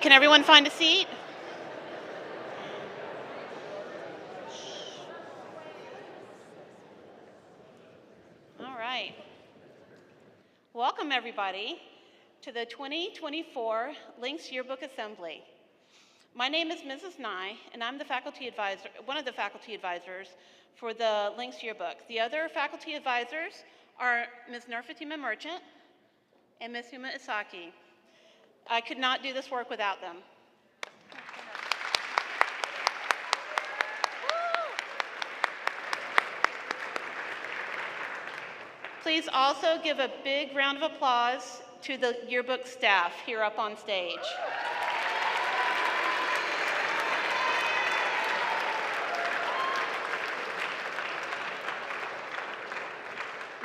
Can everyone find a seat? All right. Welcome, everybody, to the 2024 Lynx Yearbook Assembly. My name is Mrs. Nye, and I'm the faculty advisor, one of the faculty advisors for the Lynx Yearbook. The other faculty advisors are Ms. Nerfatima Merchant and Ms. Huma Isaki. I could not do this work without them. Please also give a big round of applause to the yearbook staff here up on stage.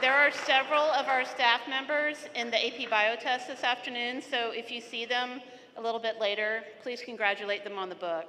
There are several of our staff members in the AP Bio test this afternoon, so if you see them a little bit later, please congratulate them on the book.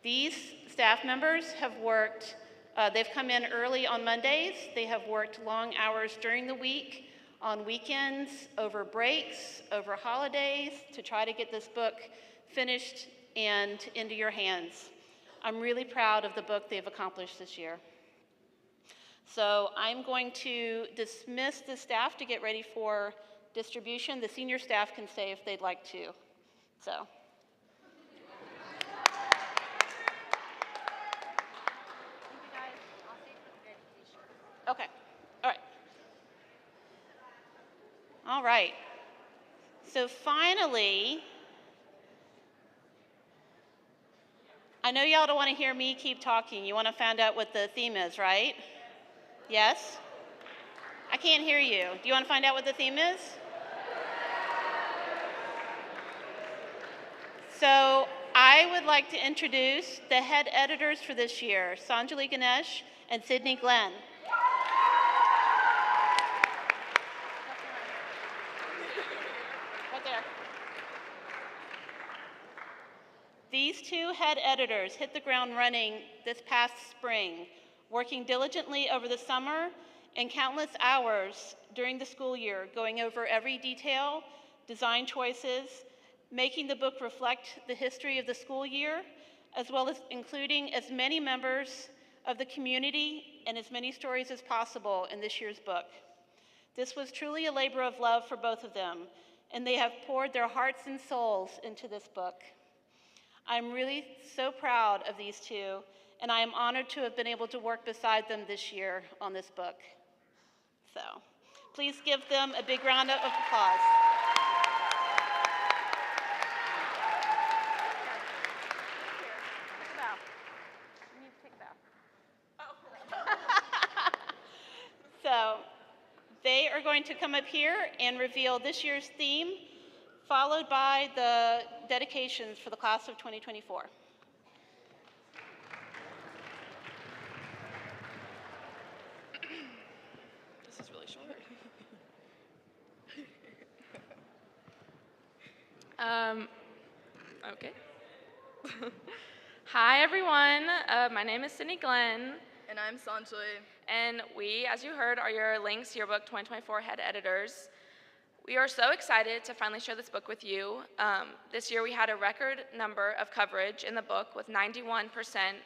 These staff members have worked, they've come in early on Mondays, they have worked long hours during the week, on weekends, over breaks, over holidays, to try to get this book finished and into your hands. I'm really proud of the book they've accomplished this year. So I'm going to dismiss the staff to get ready for distribution. The senior staff can stay if they'd like to. So. Okay, all right. All right. So finally, I know y'all don't want to hear me keep talking. You want to find out what the theme is, right? Yes? I can't hear you. Do you want to find out what the theme is? So I would like to introduce the head editors for this year, Sanjali Ganesh and Sydney Glenn. Right there. These two head editors hit the ground running this past spring, working diligently over the summer and countless hours during the school year, going over every detail, design choices, making the book reflect the history of the school year, as well as including as many members of the community and as many stories as possible in this year's book. This was truly a labor of love for both of them, and they have poured their hearts and souls into this book. I'm really so proud of these two, and I am honored to have been able to work beside them this year on this book. So, please give them a big round of applause. So, they are going to come up here and reveal this year's theme, followed by the dedications for the class of 2024. This is really short. Okay. Hi, everyone. My name is Sydney Glenn. And I'm Sanjali. And we, as you heard, are your Lynx Yearbook 2024 head editors. We are so excited to finally share this book with you. This year we had a record number of coverage in the book with 91%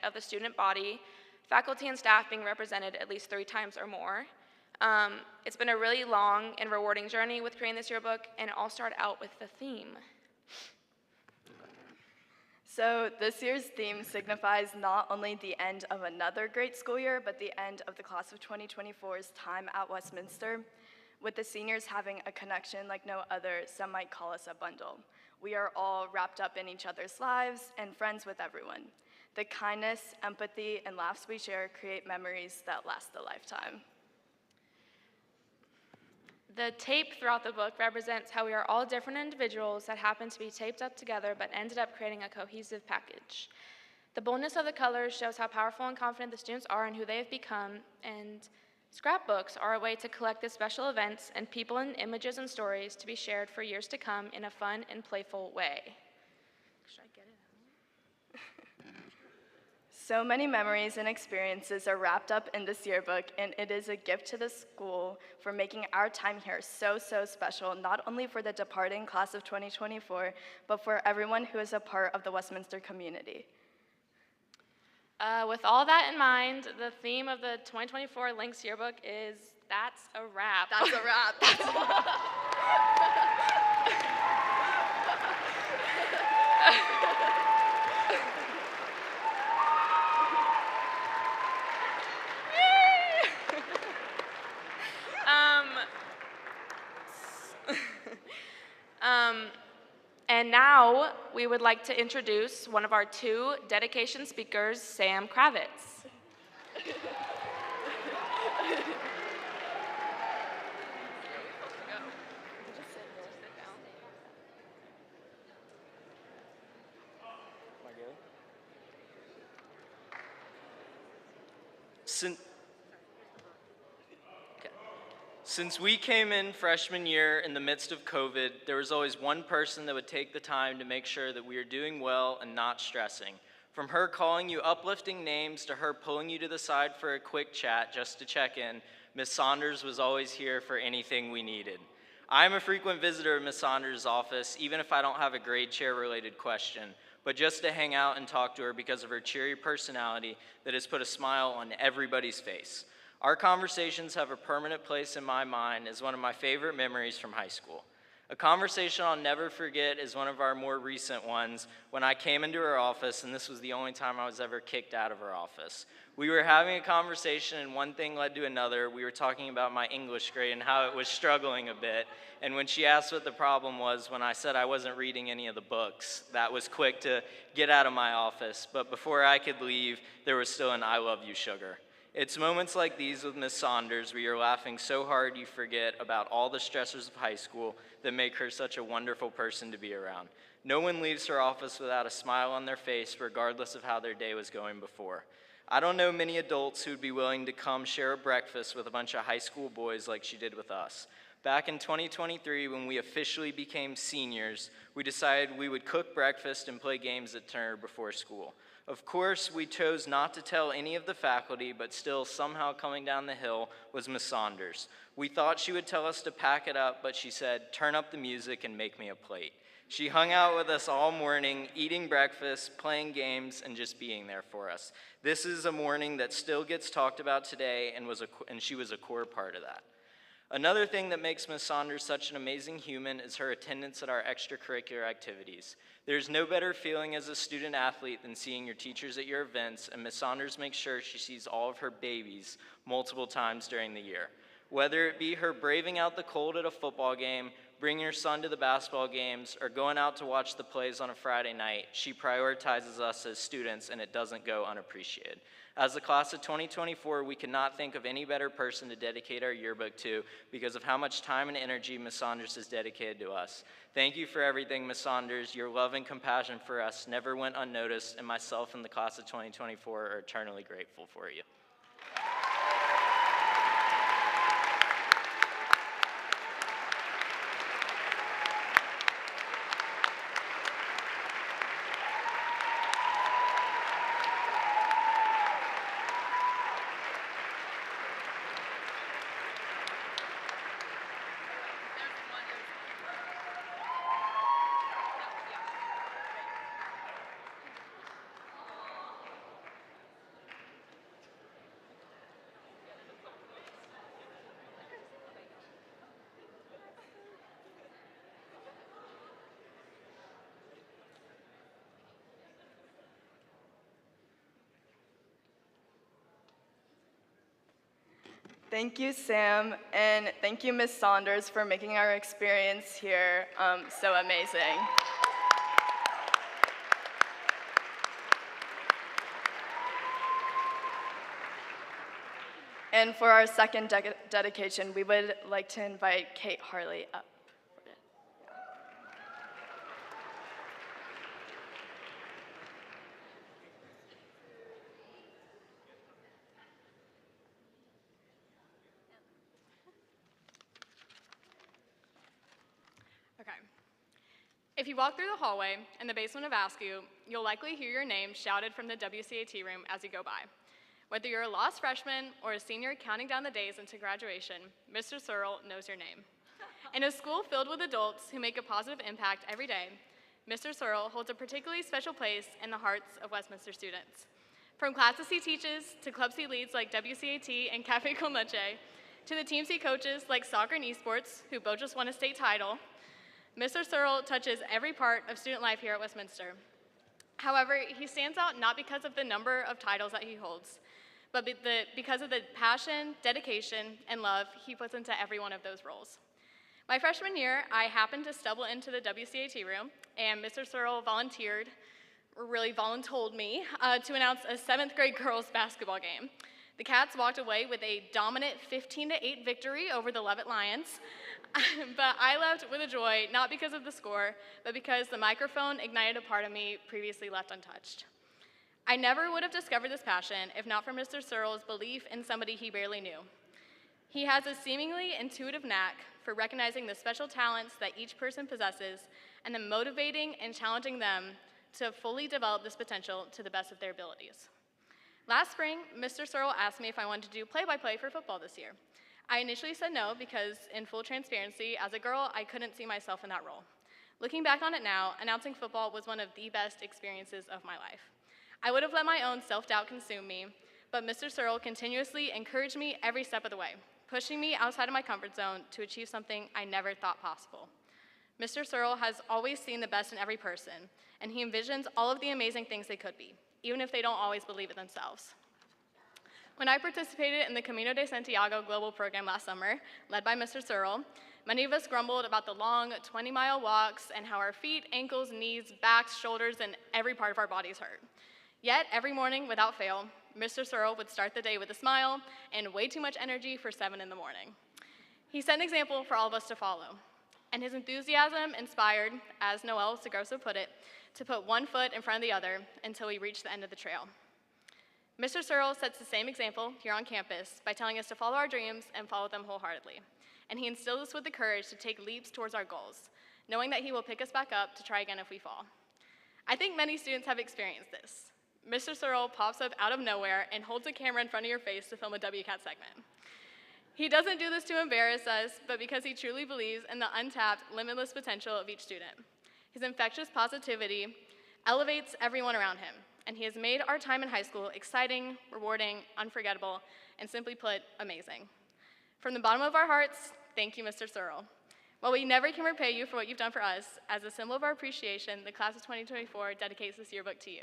of the student body, faculty and staff being represented at least 3 times or more. It's been a really long and rewarding journey with creating this yearbook, and it all started out with the theme. So this year's theme signifies not only the end of another great school year, but the end of the class of 2024's time at Westminster. With the seniors having a connection like no other, some might call us a bundle. We are all wrapped up in each other's lives and friends with everyone. The kindness, empathy, and laughs we share create memories that last a lifetime. The tape throughout the book represents how we are all different individuals that happen to be taped up together but ended up creating a cohesive package. The boldness of the colors shows how powerful and confident the students are and who they have become, and scrapbooks are a way to collect the special events and people and images and stories to be shared for years to come in a fun and playful way. Should I get it? So many memories and experiences are wrapped up in this yearbook, and it is a gift to the school for making our time here so special, not only for the departing class of 2024, but for everyone who is a part of the Westminster community. With all that in mind, the theme of the 2024 Lynx yearbook is That's a Wrap. That's a wrap. That's a wrap. And now we would like to introduce one of our two dedication speakers, Sam Kravitz. Since we came in freshman year in the midst of COVID, there was always one person that would take the time to make sure that we are doing well and not stressing. From her calling you uplifting names to her pulling you to the side for a quick chat just to check in, Miss Saunders was always here for anything we needed. I'm a frequent visitor of Miss Saunders' office, even if I don't have a grade chair related question, but just to hang out and talk to her because of her cheery personality that has put a smile on everybody's face. Our conversations have a permanent place in my mind as one of my favorite memories from high school. A conversation I'll never forget is one of our more recent ones when I came into her office, and this was the only time I was ever kicked out of her office. We were having a conversation and one thing led to another. We were talking about my English grade and how it was struggling a bit. And when she asked what the problem was, when I said I wasn't reading any of the books, that was quick to get out of my office. But before I could leave, there was still an I love you, sugar. It's moments like these with Miss Saunders where you're laughing so hard you forget about all the stressors of high school that make her such a wonderful person to be around. No one leaves her office without a smile on their face, regardless of how their day was going before. I don't know many adults who'd be willing to come share a breakfast with a bunch of high school boys like she did with us. Back in 2023, when we officially became seniors, we decided we would cook breakfast and play games at Turner before school. Of course, we chose not to tell any of the faculty, but still somehow coming down the hill was Miss Saunders. We thought she would tell us to pack it up, but she said, "Turn up the music and make me a plate." She hung out with us all morning, eating breakfast, playing games, and just being there for us. This is a morning that still gets talked about today, and she was a core part of that. Another thing that makes Miss Saunders such an amazing human is her attendance at our extracurricular activities. There's no better feeling as a student athlete than seeing your teachers at your events, and Miss Saunders makes sure she sees all of her babies multiple times during the year. Whether it be her braving out the cold at a football game, bringing your son to the basketball games, or going out to watch the plays on a Friday night, she prioritizes us as students, and it doesn't go unappreciated. As the class of 2024, we cannot think of any better person to dedicate our yearbook to because of how much time and energy Ms. Saunders has dedicated to us. Thank you for everything, Ms. Saunders. Your love and compassion for us never went unnoticed, and myself and the class of 2024 are eternally grateful for you. Thank you, Sam, and thank you, Ms. Saunders, for making our experience here so amazing. And for our second dedication, we would like to invite Kate Harley up. Okay. If you walk through the hallway in the basement of Askew, you'll likely hear your name shouted from the WCAT room as you go by. Whether you're a lost freshman or a senior counting down the days into graduation, Mr. Searle knows your name. In a school filled with adults who make a positive impact every day, Mr. Searle holds a particularly special place in the hearts of Westminster students. From classes he teaches, to clubs he leads like WCAT and Cafe Con Leche, to the teams he coaches like soccer and esports, who both just won a state title, Mr. Searle touches every part of student life here at Westminster. However, he stands out not because of the number of titles that he holds, but because of the passion, dedication, and love he puts into every one of those roles. My freshman year, I happened to stumble into the WCAT room, and Mr. Searle voluntold me to announce a 7th grade girls basketball game. The Cats walked away with a dominant 15-8 victory over the Leavitt Lions, but I left with a joy, not because of the score, but because the microphone ignited a part of me previously left untouched. I never would have discovered this passion if not for Mr. Searle's belief in somebody he barely knew. He has a seemingly intuitive knack for recognizing the special talents that each person possesses and then motivating and challenging them to fully develop this potential to the best of their abilities. Last spring, Mr. Searle asked me if I wanted to do play-by-play for football this year. I initially said no because, in full transparency, as a girl, I couldn't see myself in that role. Looking back on it now, announcing football was one of the best experiences of my life. I would have let my own self-doubt consume me, but Mr. Searle continuously encouraged me every step of the way, pushing me outside of my comfort zone to achieve something I never thought possible. Mr. Searle has always seen the best in every person, and he envisions all of the amazing things they could be, even if they don't always believe it themselves. When I participated in the Camino de Santiago Global Program last summer, led by Mr. Searle, many of us grumbled about the long 20-mile walks and how our feet, ankles, knees, backs, shoulders, and every part of our bodies hurt. Yet, every morning, without fail, Mr. Searle would start the day with a smile and way too much energy for 7 in the morning. He set an example for all of us to follow, and his enthusiasm inspired, as Noel Segroso put it, to put one foot in front of the other until we reached the end of the trail. Mr. Searle sets the same example here on campus by telling us to follow our dreams and follow them wholeheartedly. And he instills us with the courage to take leaps towards our goals, knowing that he will pick us back up to try again if we fall. I think many students have experienced this. Mr. Searle pops up out of nowhere and holds a camera in front of your face to film a WCAT segment. He doesn't do this to embarrass us, but because he truly believes in the untapped, limitless potential of each student. His infectious positivity elevates everyone around him, and he has made our time in high school exciting, rewarding, unforgettable, and simply put, amazing. From the bottom of our hearts, thank you, Mr. Searle. While we never can repay you for what you've done for us, as a symbol of our appreciation, the class of 2024 dedicates this yearbook to you.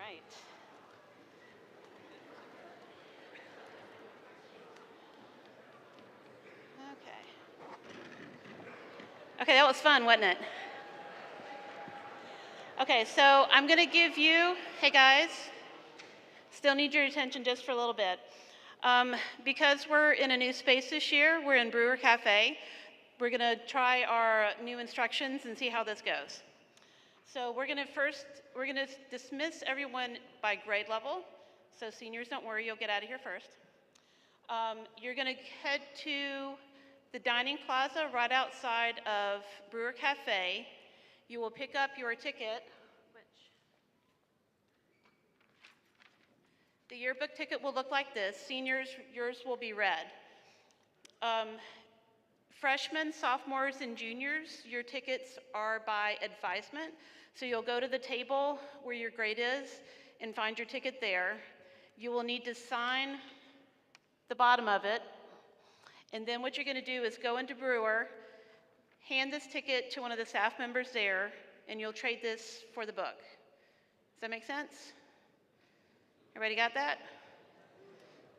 right. Okay, that was fun, wasn't it? Okay, so I'm going to give you, hey guys, still need your attention just for a little bit. Because we're in a new space this year, we're in Brewer Cafe. We're going to try our new instructions and see how this goes. So we're going to dismiss everyone by grade level. So seniors, don't worry, you'll get out of here first. You're going to head to the dining plaza right outside of Brewer Cafe. You will pick up your ticket. yearbook ticket will look like this. Seniors, yours will be red. Freshmen, sophomores, and juniors, your tickets are by advisement. So you'll go to the table where your grade is and find your ticket there. You will need to sign the bottom of it. And then what you're going to do is go into Brewer, hand this ticket to one of the staff members there, and you'll trade this for the book. Does that make sense? Everybody got that?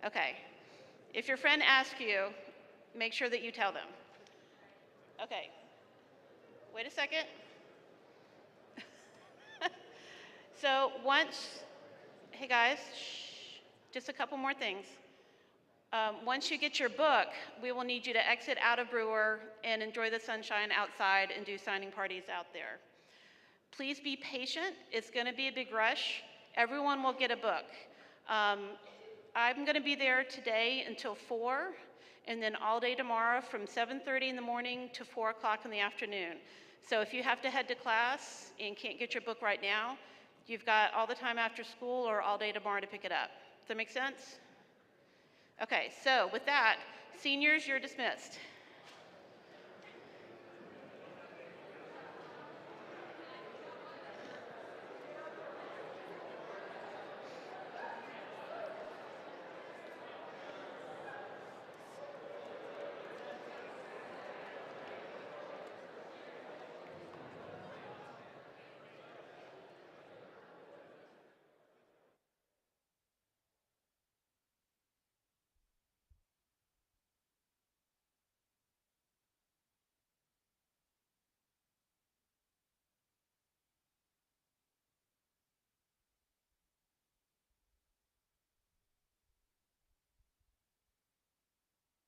Okay. If your friend asks you, make sure that you tell them. Okay. Wait a second. So hey guys, shh, just a couple more things. Once you get your book, we will need you to exit out of Brewer and enjoy the sunshine outside and do signing parties out there. Please be patient. It's going to be a big rush. Everyone will get a book. I'm going to be there today until 4, and then all day tomorrow from 7:30 in the morning to 4 o'clock in the afternoon. So if you have to head to class and can't get your book right now, you've got all the time after school or all day tomorrow to pick it up. Does that make sense? Okay, so with that, seniors, you're dismissed.